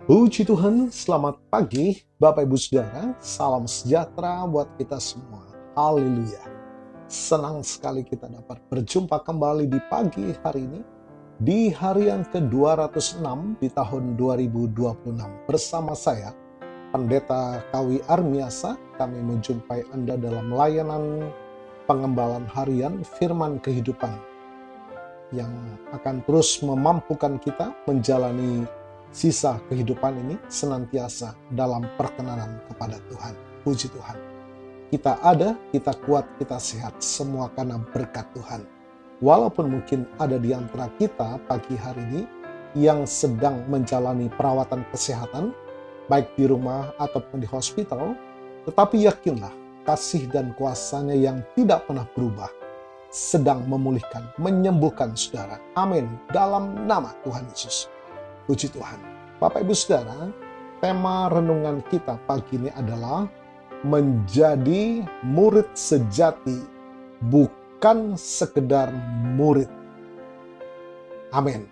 Puji Tuhan, selamat pagi Bapak Ibu Saudara, salam sejahtera buat kita semua. Haleluya. Senang sekali kita dapat berjumpa kembali di pagi hari ini, di hari yang ke-206 di tahun 2026. Bersama saya, Pendeta Kawi Armiasa, kami menjumpai Anda dalam layanan pengembalaan harian firman kehidupan yang akan terus memampukan kita menjalani sisa kehidupan ini senantiasa dalam perkenanan kepada Tuhan. Puji Tuhan. Kita ada, kita kuat, kita sehat. Semua karena berkat Tuhan. Walaupun mungkin ada di antara kita pagi hari ini yang sedang menjalani perawatan kesehatan, baik di rumah ataupun di hospital, tetapi yakinlah kasih dan kuasanya yang tidak pernah berubah sedang memulihkan, menyembuhkan saudara. Amin. Dalam nama Tuhan Yesus. Puji Tuhan. Bapak Ibu Saudara, tema renungan kita pagi ini adalah menjadi murid sejati, bukan sekedar murid. Amin.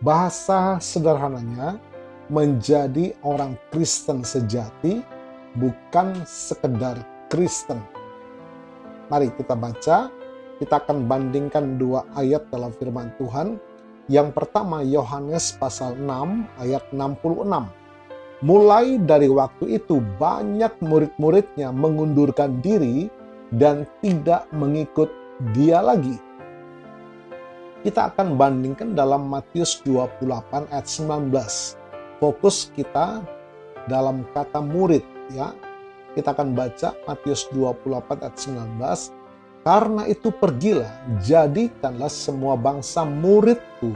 Bahasa sederhananya, menjadi orang Kristen sejati, bukan sekedar Kristen. Mari kita baca, kita akan bandingkan dua ayat dalam firman Tuhan. Yang pertama, Yohanes pasal 6 ayat 66. Mulai dari waktu itu banyak murid-muridnya mengundurkan diri dan tidak mengikut dia lagi. Kita akan bandingkan dalam Matius 28 ayat 19. Fokus kita dalam kata murid, ya. Kita akan baca Matius 28 ayat 19. Karena itu pergilah, jadikanlah semua bangsa muridku,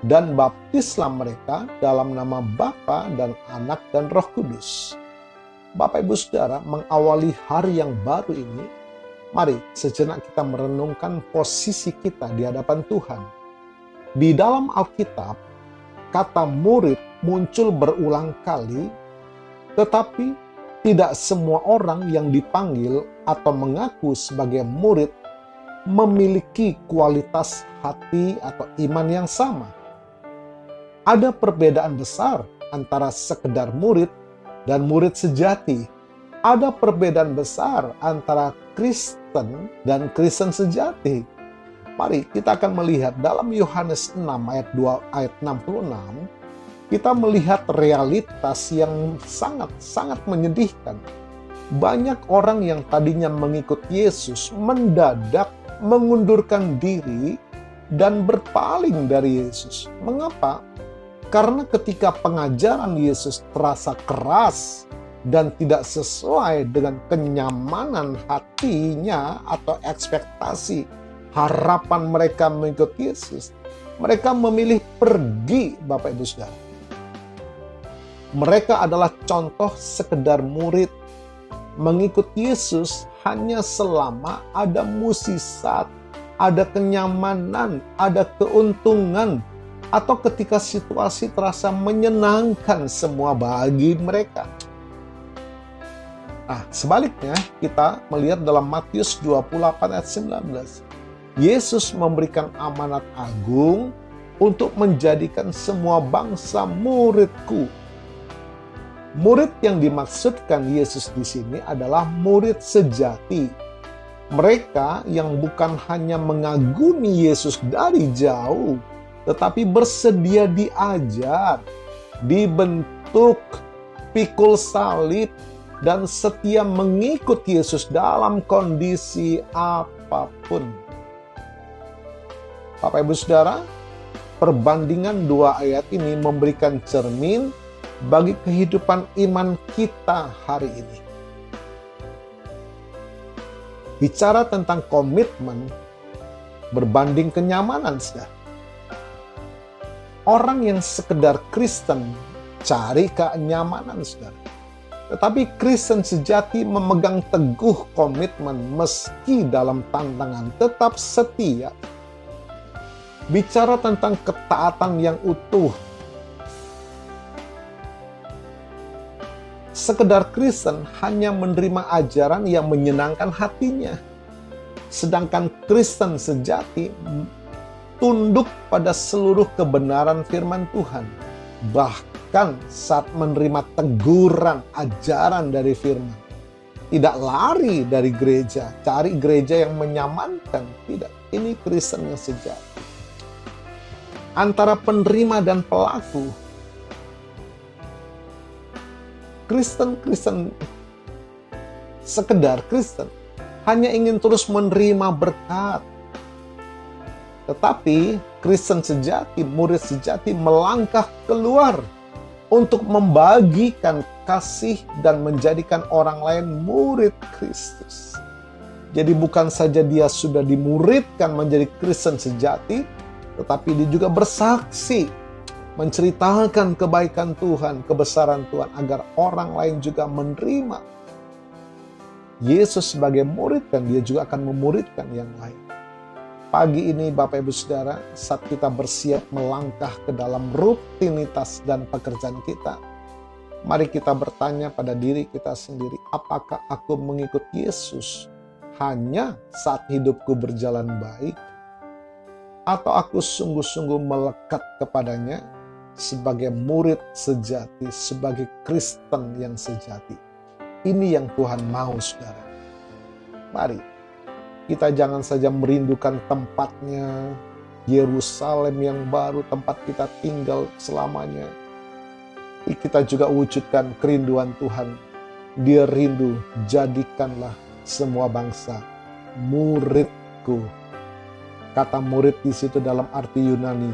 dan baptislah mereka dalam nama Bapa dan Anak dan Roh Kudus. Bapak Ibu Saudara, mengawali hari yang baru ini, mari sejenak kita merenungkan posisi kita di hadapan Tuhan. Di dalam Alkitab, kata murid muncul berulang kali, tetapi tidak semua orang yang dipanggil atau mengaku sebagai murid memiliki kualitas hati atau iman yang sama. Ada perbedaan besar antara sekedar murid dan murid sejati. Ada perbedaan besar antara Kristen dan Kristen sejati. Mari kita akan melihat dalam Yohanes 6 ayat 66, kita melihat realitas yang sangat menyedihkan. Banyak orang yang tadinya mengikut Yesus mendadak mengundurkan diri dan berpaling dari Yesus. Mengapa? Karena ketika pengajaran Yesus terasa keras dan tidak sesuai dengan kenyamanan hatinya atau ekspektasi harapan mereka mengikut Yesus, mereka memilih pergi, Bapak Ibu Saudara. Mereka adalah contoh sekedar murid mengikut Yesus hanya selama ada musisat, ada kenyamanan, ada keuntungan, atau ketika situasi terasa menyenangkan semua bagi mereka. Nah, sebaliknya kita melihat dalam Matius 28 ayat 19. Yesus memberikan amanat agung untuk menjadikan semua bangsa muridku. Murid yang dimaksudkan Yesus di sini adalah murid sejati. Mereka yang bukan hanya mengagumi Yesus dari jauh, tetapi bersedia diajar, dibentuk, pikul salib, dan setia mengikut Yesus dalam kondisi apapun. Bapak Ibu Saudara, perbandingan dua ayat ini memberikan cermin bagi kehidupan iman kita hari ini. Bicara tentang komitmen berbanding kenyamanan, saudara. Orang yang sekedar Kristen cari kenyamanan, saudara. Tetapi Kristen sejati memegang teguh komitmen meski dalam tantangan, tetap setia. Bicara tentang ketaatan yang utuh, sekedar Kristen hanya menerima ajaran yang menyenangkan hatinya. Sedangkan Kristen sejati tunduk pada seluruh kebenaran firman Tuhan. bahkan saat menerima teguran ajaran dari firman. Tidak lari dari gereja, cari gereja yang menyamankan. Tidak, ini Kristen yang sejati. Antara penerima dan pelaku, Kristen sekedar Kristen hanya ingin terus menerima berkat. Tetapi Kristen sejati, murid sejati melangkah keluar untuk membagikan kasih dan menjadikan orang lain murid Kristus. Jadi bukan saja dia sudah dimuridkan menjadi Kristen sejati, tetapi dia juga bersaksi, menceritakan kebaikan Tuhan, kebesaran Tuhan, agar orang lain juga menerima Yesus sebagai murid, dan dia juga akan memuridkan yang lain. Pagi ini Bapak Ibu Saudara, saat kita bersiap melangkah ke dalam rutinitas dan pekerjaan kita, mari kita bertanya pada diri kita sendiri, apakah aku mengikut Yesus hanya saat hidupku berjalan baik, atau aku sungguh-sungguh melekat kepadanya sebagai murid sejati, sebagai Kristen yang sejati. Ini yang Tuhan mau, saudara. Mari kita jangan saja merindukan tempatnya, Yerusalem yang baru, tempat kita tinggal selamanya. Kita juga wujudkan kerinduan Tuhan. Dia rindu, jadikanlah semua bangsa muridku. Kata murid di situ dalam arti Yunani,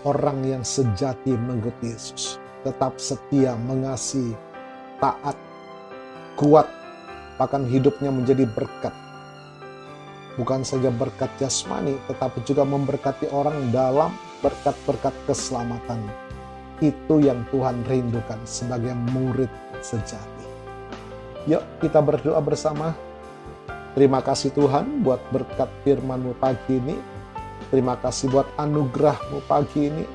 orang yang sejati mengikut Yesus, tetap setia, mengasihi, taat, kuat, bahkan hidupnya menjadi berkat. Bukan saja berkat jasmani, tetapi juga memberkati orang dalam berkat-berkat keselamatan. Itu yang Tuhan rindukan sebagai murid sejati. Yuk kita berdoa bersama. Terima kasih Tuhan buat berkat firman-Mu pagi ini. Terima kasih buat anugerah-Mu pagi ini.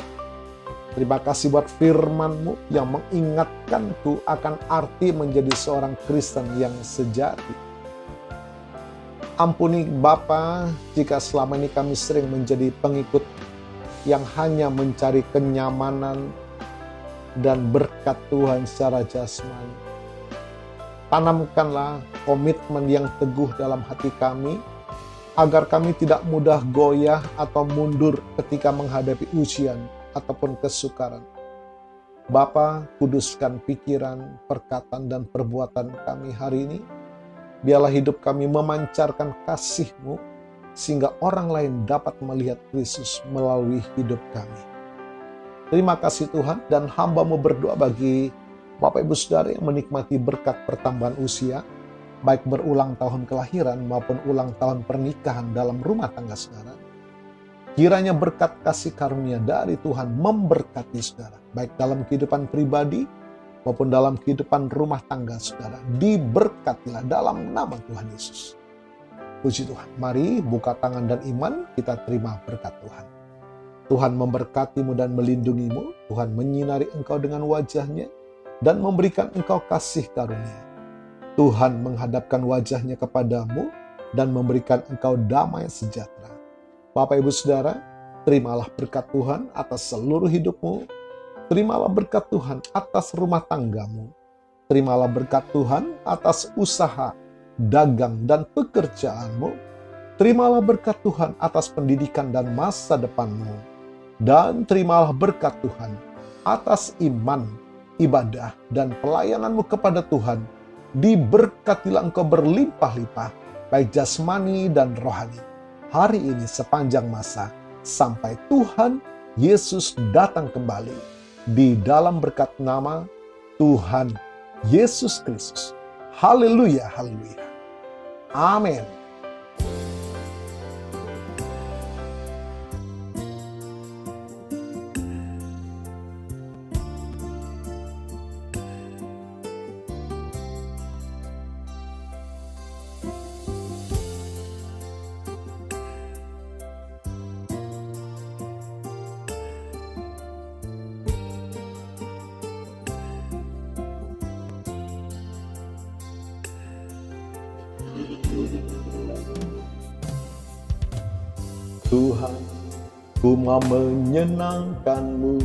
Terima kasih buat firman-Mu yang mengingatkanku akan arti menjadi seorang Kristen yang sejati. Ampuni Bapa jika selama ini kami sering menjadi pengikut yang hanya mencari kenyamanan dan berkat Tuhan secara jasmani. Tanamkanlah komitmen yang teguh dalam hati kami, agar kami tidak mudah goyah atau mundur ketika menghadapi ujian ataupun kesukaran. Bapa, kuduskan pikiran, perkataan, dan perbuatan kami hari ini. Biarlah hidup kami memancarkan kasih-Mu, sehingga orang lain dapat melihat Kristus melalui hidup kami. Terima kasih Tuhan, dan hamba-Mu berdoa bagi Bapak Ibu Saudara yang menikmati berkat pertambahan usia, baik berulang tahun kelahiran maupun ulang tahun pernikahan dalam rumah tangga saudara. Kiranya berkat kasih karunia dari Tuhan memberkati saudara, baik dalam kehidupan pribadi maupun dalam kehidupan rumah tangga saudara. Diberkatilah dalam nama Tuhan Yesus. Puji Tuhan. Mari buka tangan dan iman, kita terima berkat Tuhan. Tuhan memberkatimu dan melindungimu. Tuhan menyinari engkau dengan wajah-Nya dan memberikan engkau kasih karunia. Tuhan menghadapkan wajah-Nya kepadamu dan memberikan engkau damai sejahtera. Bapak Ibu Saudara, terimalah berkat Tuhan atas seluruh hidupmu. Terimalah berkat Tuhan atas rumah tanggamu. Terimalah berkat Tuhan atas usaha, dagang, dan pekerjaanmu. Terimalah berkat Tuhan atas pendidikan dan masa depanmu. Dan terimalah berkat Tuhan atas iman, ibadah, dan pelayananmu kepada Tuhan. Diberkatilah engkau berlimpah-limpah, baik jasmani dan rohani, hari ini sepanjang masa, sampai Tuhan Yesus datang kembali. Di dalam berkat nama Tuhan Yesus Kristus. Haleluya, haleluya. Amin. Tuhan, ku mau menyenangkan-Mu.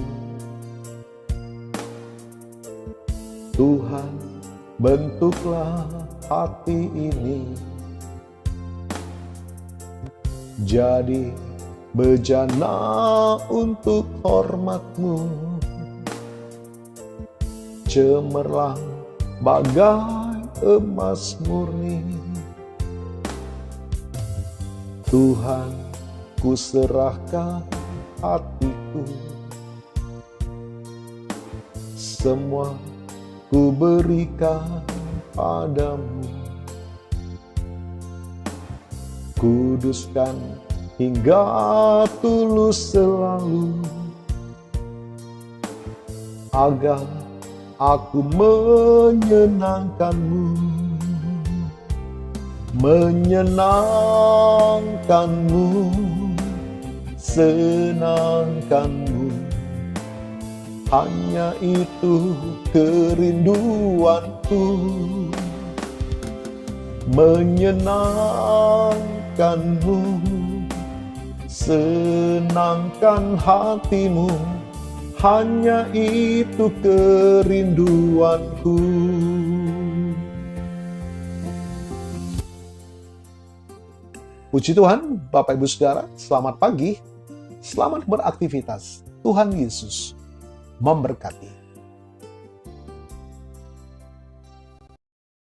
Tuhan, bentuklah hati ini jadi bejana untuk hormat-Mu, cemerlang bagai emas murni. Tuhan, ku serahkan hatiku, semua ku berikan padamu. Kuduskan hingga tulus selalu, agar aku menyenangkan-Mu, menyenangkan-Mu, senangkan-Mu. Hanya itu kerinduanku, menyenangkan-Mu, senangkan hati-Mu. Hanya itu kerinduanku. Puji Tuhan, Bapak Ibu Saudara, selamat pagi, selamat beraktivitas. Tuhan Yesus memberkati.